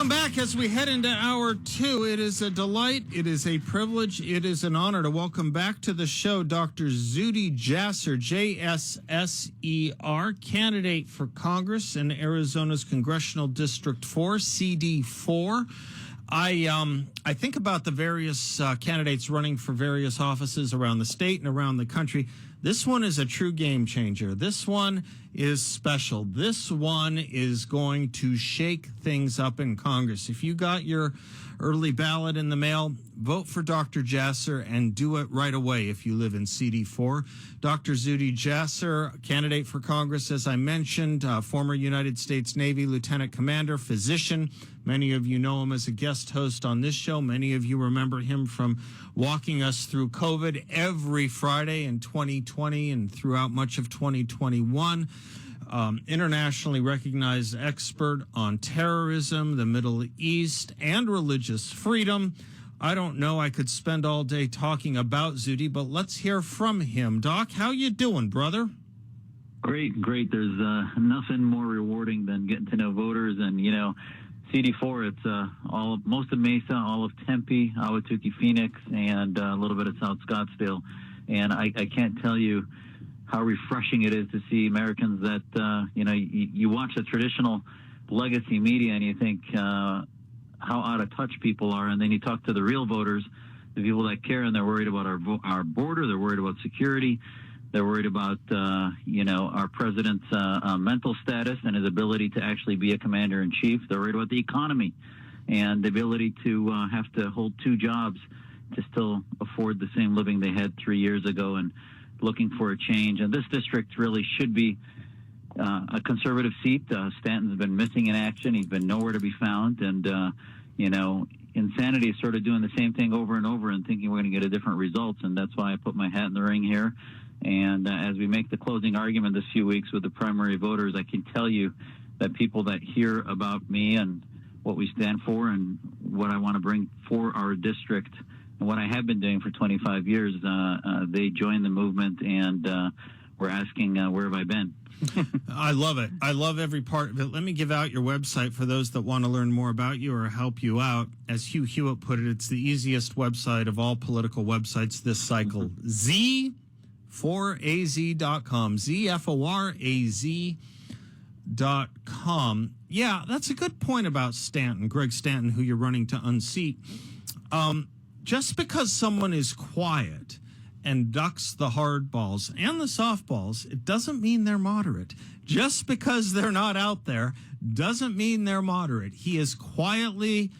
Welcome back as we head into hour two. It is a delight, it is a privilege, it is an honor to welcome back to the show Dr. Zuhdi Jasser, J-S-S-E-R, candidate for Congress in Arizona's Congressional District 4, CD4. I think about the various candidates running for various offices around the state and around the country. This one is a true game changer. This one is special. This one is going to shake things up in Congress. If you got your early ballot in the mail, vote for Dr. Jasser and do it right away if you live in CD4. Dr. Zuhdi Jasser, candidate for Congress, as I mentioned, former United States Navy Lieutenant Commander, physician. Many of you know him as a guest host on this show. Many of you remember him from walking us through COVID every Friday in 2020 and throughout much of 2021. Internationally recognized expert on terrorism, the Middle East, and religious freedom. I don't know. I could spend all day talking about Zuhdi, but let's hear from him. Doc, how you doing, brother? Great. There's nothing more rewarding than getting to know voters. And, you know, CD4, it's most of Mesa, all of Tempe, Ahwatukee, Phoenix, and a little bit of South Scottsdale. And I can't tell you how refreshing it is to see Americans that, you watch the traditional legacy media and you think how out of touch people are. And then you talk to the real voters, the people that care, and they're worried about our border. They're worried about security. They're worried about, our president's mental status and his ability to actually be a commander-in-chief. They're worried about the economy and the ability to have to hold two jobs to still afford the same living they had 3 years ago, and looking for a change. And this district really should be a conservative seat. Stanton's been missing in action. He's been nowhere to be found. And, insanity is sort of doing the same thing over and over and thinking we're going to get a different results. And that's why I put my hat in the ring here. And as we make the closing argument this few weeks with the primary voters, I can tell you that people that hear about me and what we stand for and what I want to bring for our district and what I have been doing for 25 years, they join the movement, and we're asking, where have I been? I love it. I love every part of it. Let me give out your website for those that want to learn more about you or help you out. As Hugh Hewitt put it, it's the easiest website of all political websites this cycle. Z4AZ.com. ZFORAZ.com. Yeah, that's a good point about Stanton, Greg Stanton, who you're running to unseat. Just because someone is quiet and ducks the hard balls and the softballs, it doesn't mean they're moderate. Just because they're not out there doesn't mean they're moderate. He is quietly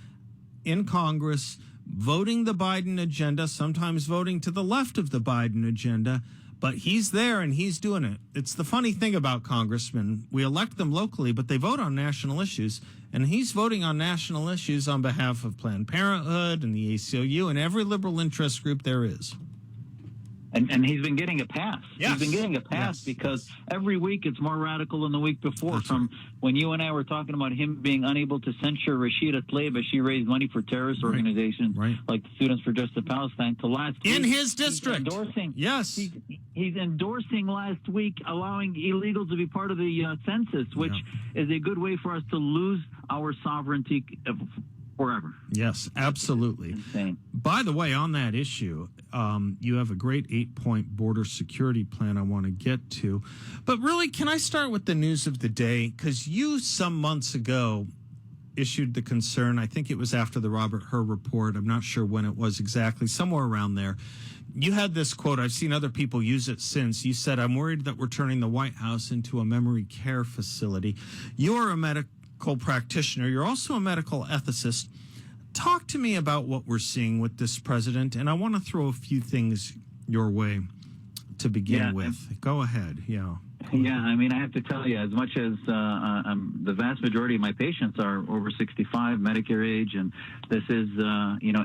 in Congress voting the Biden agenda, sometimes voting to the left of the Biden agenda, but he's there and he's doing it. It's the funny thing about congressmen. We elect them locally, but they vote on national issues, and he's voting on national issues on behalf of Planned Parenthood and the ACLU and every liberal interest group there is. And he's been getting a pass. Yes. He's been getting a pass because every week it's more radical than the week before. That's from right. When you and I were talking about him being unable to censure Rashida Tlaib as she raised money for terrorist organizations like the Students for Justice Palestine, to last week. In his district. He's endorsing. Yes. He's endorsing last week allowing illegals to be part of the census, which is a good way for us to lose our sovereignty forever. Yes, absolutely. Insane. By the way, on that issue, you have a great 8-point border security plan I want to get to. But really, can I start with the news of the day? Because you, some months ago, issued the concern. I think it was after the Robert Hur report. I'm not sure when it was exactly, somewhere around there. You had this quote. I've seen other people use it since. You said, "I'm worried that we're turning the White House into a memory care facility." You're a medical practitioner. You're also a medical ethicist. Talk to me about what we're seeing with this president, and I want to throw a few things your way to begin with. Go ahead. Yeah, I mean, I have to tell you, as much as the vast majority of my patients are over 65, Medicare age, and this is,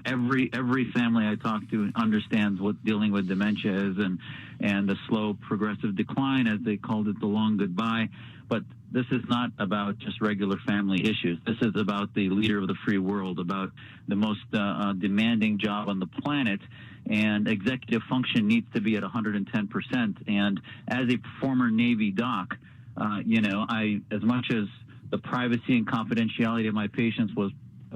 every family I talk to understands what dealing with dementia is, and the slow progressive decline, as they called it, the long goodbye. But this is not about just regular family issues. This is about the leader of the free world, about the most demanding job on the planet. And executive function needs to be at 110%. And as a former Navy doc, I, as much as the privacy and confidentiality of my patients was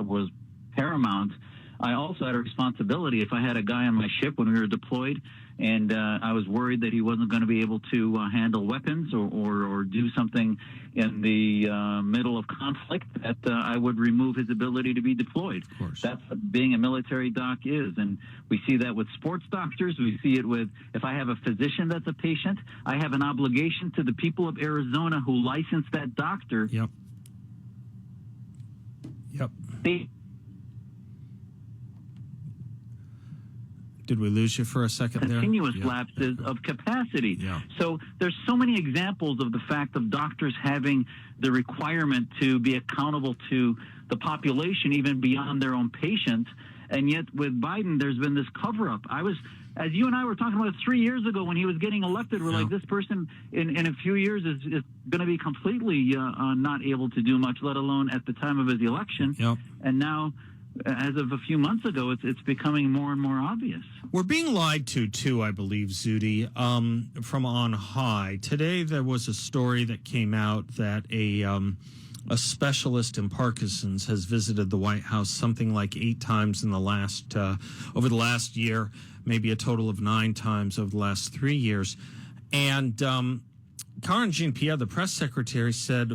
was paramount. I also had a responsibility. If I had a guy on my ship when we were deployed, and I was worried that he wasn't going to be able to handle weapons or do something in the middle of conflict, that I would remove his ability to be deployed. Of course. That's what being a military doc is. And we see that with sports doctors. We see it with, if I have a physician that's a patient, I have an obligation to the people of Arizona who licensed that doctor. Yep. Did we lose you for a second there? Continuous lapses of capacity. Yeah. So there's so many examples of the fact of doctors having the requirement to be accountable to the population, even beyond their own patients. And yet with Biden, there's been this cover-up. As you and I were talking about 3 years ago when he was getting elected, we're like, this person in a few years is going to be completely not able to do much, let alone at the time of his election. Yep. And now, as of a few months ago, it's becoming more and more obvious. We're being lied to, too, I believe, Zuhdi, from on high. Today, there was a story that came out that a specialist in Parkinson's has visited the White House something like 8 times in the last over the last year, maybe a total of 9 times over the last 3 years. And Karine Jean-Pierre, the press secretary, said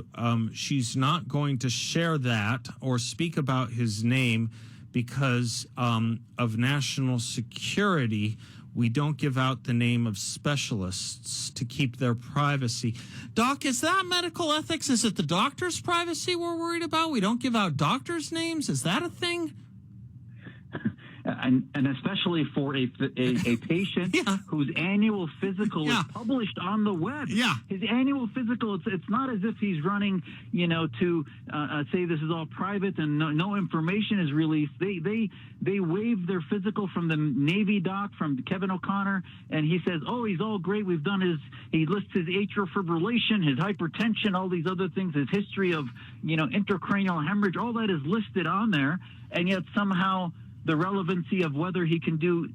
she's not going to share that or speak about his name because of national security. We don't give out the name of specialists to keep their privacy. Doc, is that medical ethics? Is it the doctor's privacy we're worried about? We don't give out doctors' names? Is that a thing? And especially for a patient whose annual physical is published on the web. Yeah. His annual physical, it's not as if he's running, to say this is all private and no information is released. They waive their physical from the Navy doc, from Kevin O'Connor, and he says, oh, he's all great. He lists his atrial fibrillation, his hypertension, all these other things, his history of, intracranial hemorrhage, all that is listed on there, and yet somehow the relevancy of whether he can do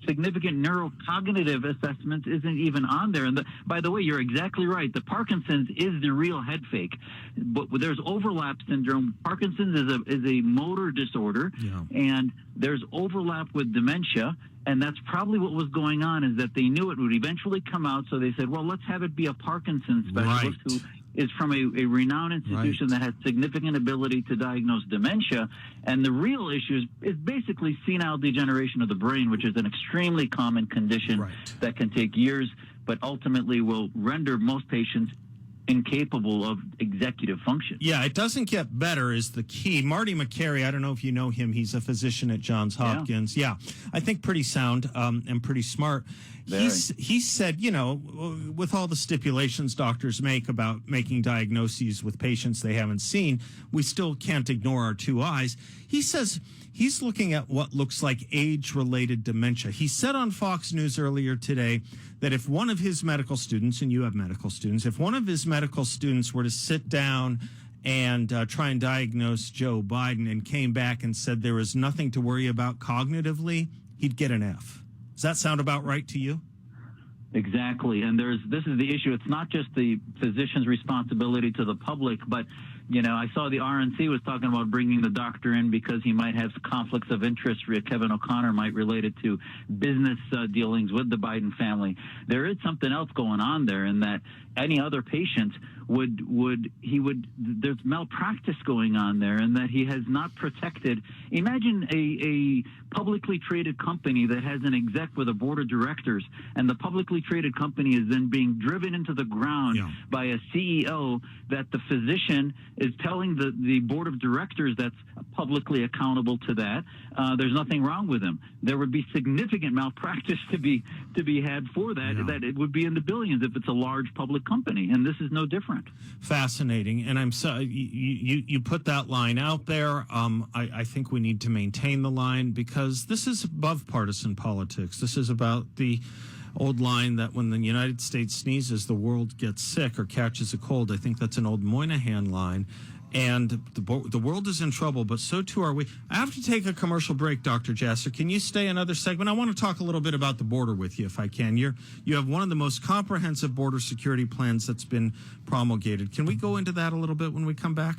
significant neurocognitive assessments isn't even on there. And by the way, you're exactly right. The Parkinson's is the real head fake, but there's overlap syndrome. Parkinson's is a motor disorder, and there's overlap with dementia. And that's probably what was going on, is that they knew it would eventually come out. So they said, well, let's have it be a Parkinson's specialist who is from a renowned institution that has significant ability to diagnose dementia. And the real issue is basically senile degeneration of the brain, which is an extremely common condition that can take years, but ultimately will render most patients incapable of executive function. Yeah, it doesn't get better is the key. Marty McCary, I don't know if you know him. He's a physician at Johns Hopkins. Yeah, I think pretty sound and pretty smart. He said, with all the stipulations doctors make about making diagnoses with patients they haven't seen, we still can't ignore our 2 eyes. He says he's looking at what looks like age-related dementia. He said on Fox News earlier today that if one of his medical students, and you have medical students, if one of his medical students were to sit down and try and diagnose Joe Biden and came back and said there was nothing to worry about cognitively, he'd get an F. Does that sound about right to you? Exactly. And this is the issue. It's not just the physician's responsibility to the public, but I saw the RNC was talking about bringing the doctor in because he might have conflicts of interest. Kevin O'Connor might relate it to business dealings with the Biden family. There is something else going on there, in that any other patient there's malpractice going on there, and that he has not protected. Imagine a publicly traded company that has an exec with a board of directors, and the publicly traded company is then being driven into the ground by a CEO that the physician is telling the board of directors that's publicly accountable to that there's nothing wrong with him. There would be significant malpractice to be had for that. That it would be in the billions if it's a large public company, and this is no different. Fascinating, and I'm so you put that line out there. I think we need to maintain the line, because this is above partisan politics. This is about the old line that when the United States sneezes, the world gets sick or catches a cold. I think that's an old Moynihan line. And the world is in trouble, but so too are we. I have to take a commercial break, Dr. Jasser. Can you stay another segment? I want to talk a little bit about the border with you, if I can. You have one of the most comprehensive border security plans that's been promulgated. Can we go into that a little bit when we come back?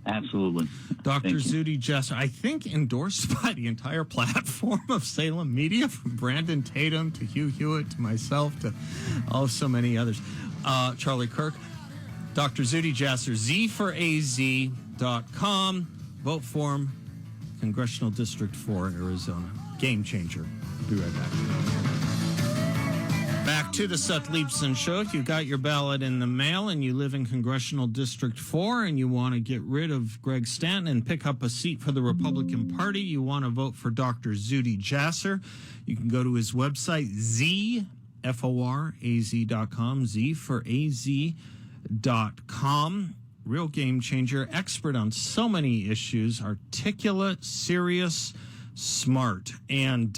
Absolutely. Dr. Thank you. Zuhdi Jasser, I think endorsed by the entire platform of Salem Media, from Brandon Tatum to Hugh Hewitt to myself to so many others. Charlie Kirk, Dr. Zuhdi Jasser, Z4AZ.com. Vote for him. Congressional District 4, Arizona. Game changer. Be right back. Back to the Seth Leibsohn Show. If you got your ballot in the mail and you live in Congressional District 4 and you want to get rid of Greg Stanton and pick up a seat for the Republican Party, you want to vote for Dr. Zuhdi Jasser, you can go to his website, Z4AZ.com, Z4AZ.com. Real game changer, expert on so many issues, articulate, serious, smart. And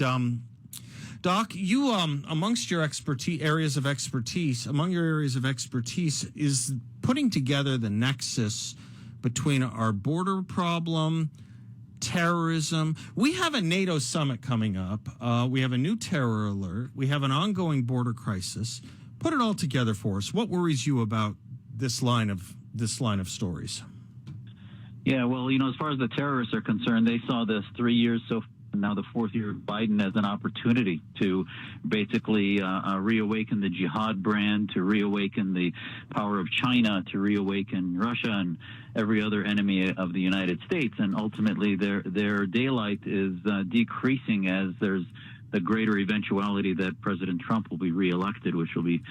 Doc, you amongst your areas of expertise is putting together the nexus between our border problem, terrorism. We have a NATO summit coming up. We have a new terror alert. We have an ongoing border crisis. Put it all together for us. What worries you about this line of stories? Yeah, well, as far as the terrorists are concerned, they saw this 3 years so far, now the fourth year of Biden, as an opportunity to basically reawaken the jihad brand, to reawaken the power of China, to reawaken Russia and every other enemy of the United States. And ultimately, their daylight is decreasing as there's the greater eventuality that President Trump will be reelected, which will be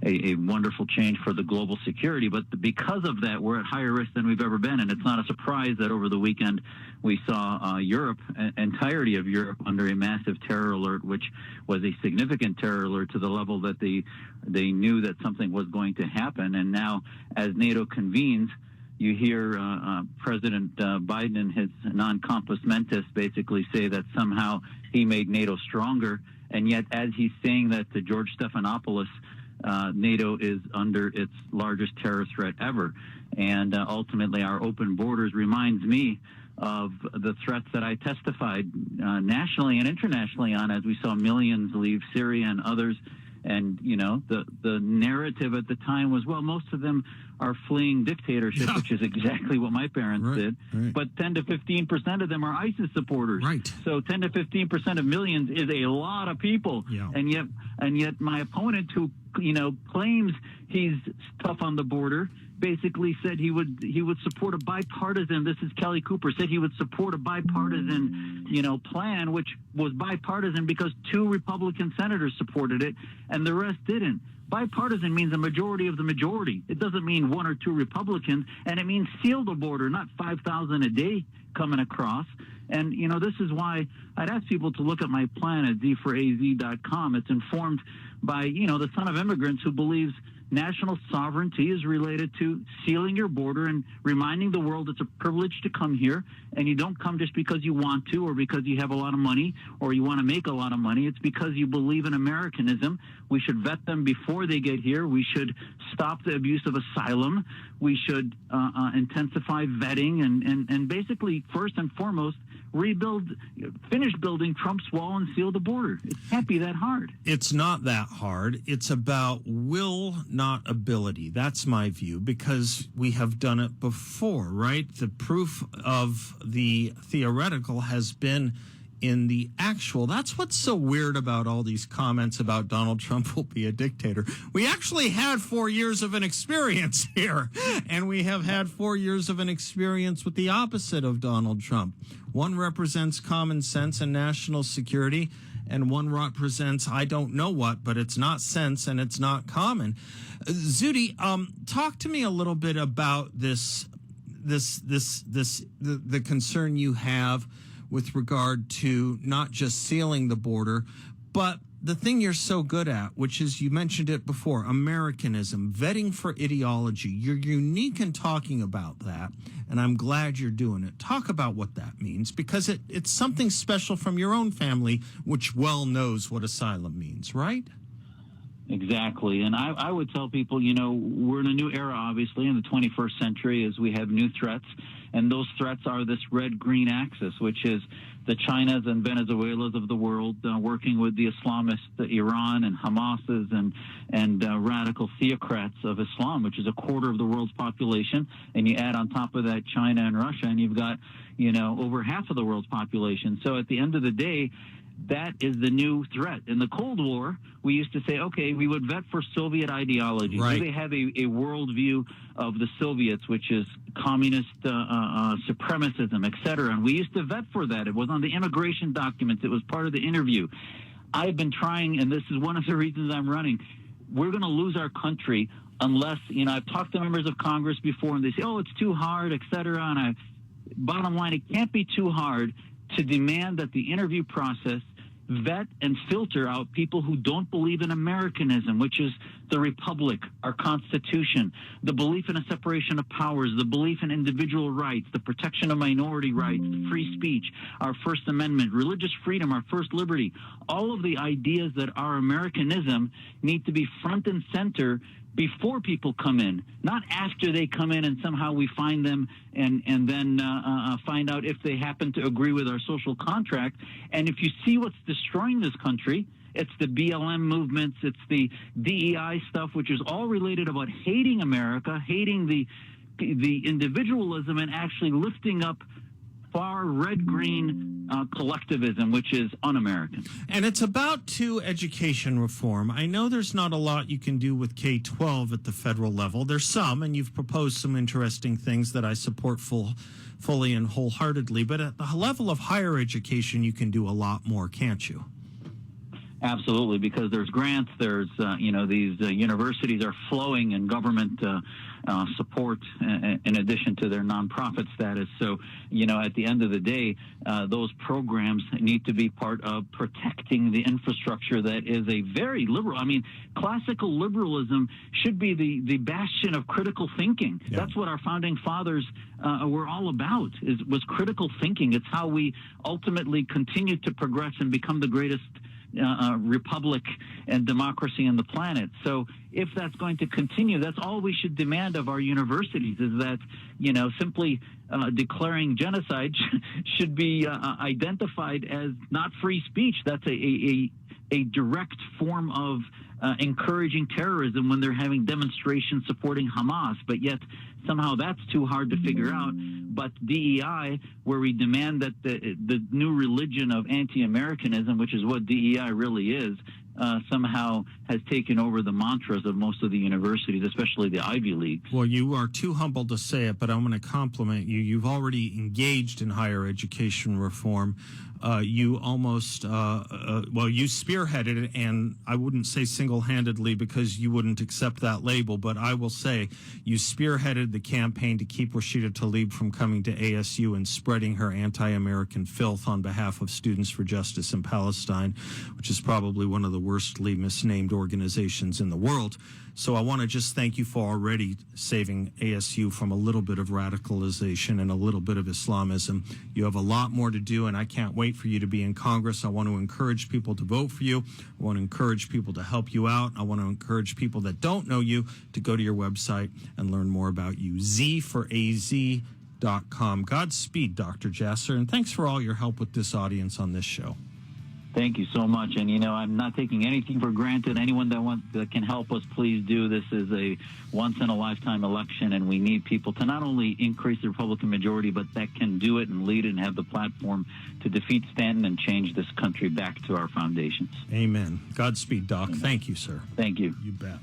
a wonderful change for the global security. But because of that, we're at higher risk than we've ever been. And it's not a surprise that over the weekend we saw entirety of Europe under a massive terror alert, which was a significant terror alert to the level that they knew that something was going to happen. And now, as NATO convenes, you hear President Biden and his non-compos mentis basically say that somehow he made NATO stronger. And yet, as he's saying that to George Stephanopoulos, NATO is under its largest terror threat ever. And ultimately, our open borders reminds me of the threats that I testified nationally and internationally on, as we saw millions leave Syria and others. And, the narrative at the time was, well, most of them are fleeing dictatorship, which is exactly what my parents did. Right. But 10 to 15% of them are ISIS supporters. Right. So 10 to 15% of millions is a lot of people. Yeah. And yet my opponent, who, claims he's tough on the border, basically said he would support a bipartisan. This is Kelly Cooper, said he would support a bipartisan, plan, which was bipartisan because 2 Republican senators supported it and the rest didn't. Bipartisan means a majority of the majority. It doesn't mean 1 or 2 Republicans, and it means seal the border, not 5,000 a day coming across. And, this is why I'd ask people to look at my plan at Z4AZ.com. It's informed by, the son of immigrants who believes national sovereignty is related to sealing your border and reminding the world it's a privilege to come here, and you don't come just because you want to or because you have a lot of money or you want to make a lot of money. It's because you believe in Americanism. We should vet them before they get here. We should stop the abuse of asylum. We should intensify vetting and basically, first and foremost, finish building Trump's wall and seal the border. It can't be that hard. It's not that hard. It's about will, not ability. That's my view, because we have done it before, right? The proof of the theoretical has been in the actual. That's what's so weird about all these comments about Donald Trump will be a dictator. We actually had 4 years of an experience here, and we have had 4 years of an experience with the opposite of Donald Trump. One represents common sense and national security, and one represents I don't know what, but it's not sense and it's not common. Zuhdi, talk to me a little bit about the concern you have with regard to not just sealing the border, but the thing you're so good at, which is, you mentioned it before, Americanism, vetting for ideology. You're unique in talking about that, and I'm glad you're doing it. Talk about what that means, because it's something special from your own family, which well knows what asylum means, right? Exactly. And I would tell people, we're in a new era, obviously, in the 21st century, as we have new threats. And those threats are this red-green axis, which is the Chinas and Venezuelas of the world working with the Islamists, Iran and Hamas's and radical theocrats of Islam, which is a quarter of the world's population. And you add on top of that China and Russia, and you've got, over half of the world's population. So at the end of the day, that is the new threat. In the Cold War, we used to say, okay, we would vet for Soviet ideology. Right. Do they have a worldview of the Soviets, which is communist supremacism, et cetera? And we used to vet for that. It was on the immigration documents. It was part of the interview. I've been trying, and this is one of the reasons I'm running, we're going to lose our country unless, I've talked to members of Congress before, and they say, oh, it's too hard, et cetera. And bottom line, it can't be too hard to demand that the interview process vet and filter out people who don't believe in Americanism, which is the Republic, our Constitution, the belief in a separation of powers, the belief in individual rights, the protection of minority rights, free speech, our First Amendment, religious freedom, our first liberty. All of the ideas that are Americanism need to be front and center before people come in, not after they come in and somehow we find them and then find out if they happen to agree with our social contract. And if you see what's destroying this country, it's the BLM movements, it's the DEI stuff, which is all related about hating America, hating the individualism, and actually lifting up far red-green collectivism, which is un-American. And it's about education reform. I know there's not a lot you can do with K-12 at the federal level. There's some, and you've proposed some interesting things that I support fully and wholeheartedly. But at the level of higher education, you can do a lot more, can't you? Absolutely, because there's grants, there's, these universities are flowing in government support in addition to their nonprofit status. So, at the end of the day, those programs need to be part of protecting the infrastructure that is a very liberal. I mean, classical liberalism should be the bastion of critical thinking. Yeah. That's what our founding fathers were all about, was critical thinking. It's how we ultimately continue to progress and become the greatest republic and democracy on the planet. So if that's going to continue, that's all we should demand of our universities, is that, simply declaring genocide should be identified as not free speech. That's a direct form of encouraging terrorism when they're having demonstrations supporting Hamas, but yet somehow that's too hard to figure out. But DEI, where we demand that the new religion of anti-Americanism, which is what DEI really is, somehow has taken over the mantras of most of the universities, especially the Ivy Leagues. Well, you are too humble to say it, but I'm going to compliment you. You've already engaged in higher education reform. You almost, you spearheaded it, and I wouldn't say single-handedly because you wouldn't accept that label, but I will say you spearheaded the campaign to keep Rashida Tlaib from coming to ASU and spreading her anti-American filth on behalf of Students for Justice in Palestine, which is probably one of the worstly misnamed organizations in the world. So I want to just thank you for already saving ASU from a little bit of radicalization and a little bit of Islamism. You have a lot more to do, and I can't wait for you to be in Congress. I want to encourage people to vote for you. I want to encourage people to help you out. I want to encourage people that don't know you to go to your website and learn more about you. Z4AZ.com. Godspeed, Dr. Jasser, and thanks for all your help with this audience on this show. Thank you so much. And, I'm not taking anything for granted. Anyone that can help us, please do. This is a once-in-a-lifetime election, and we need people to not only increase the Republican majority, but that can do it and lead it and have the platform to defeat Stanton and change this country back to our foundations. Amen. Godspeed, Doc. Amen. Thank you, sir. Thank you. You bet.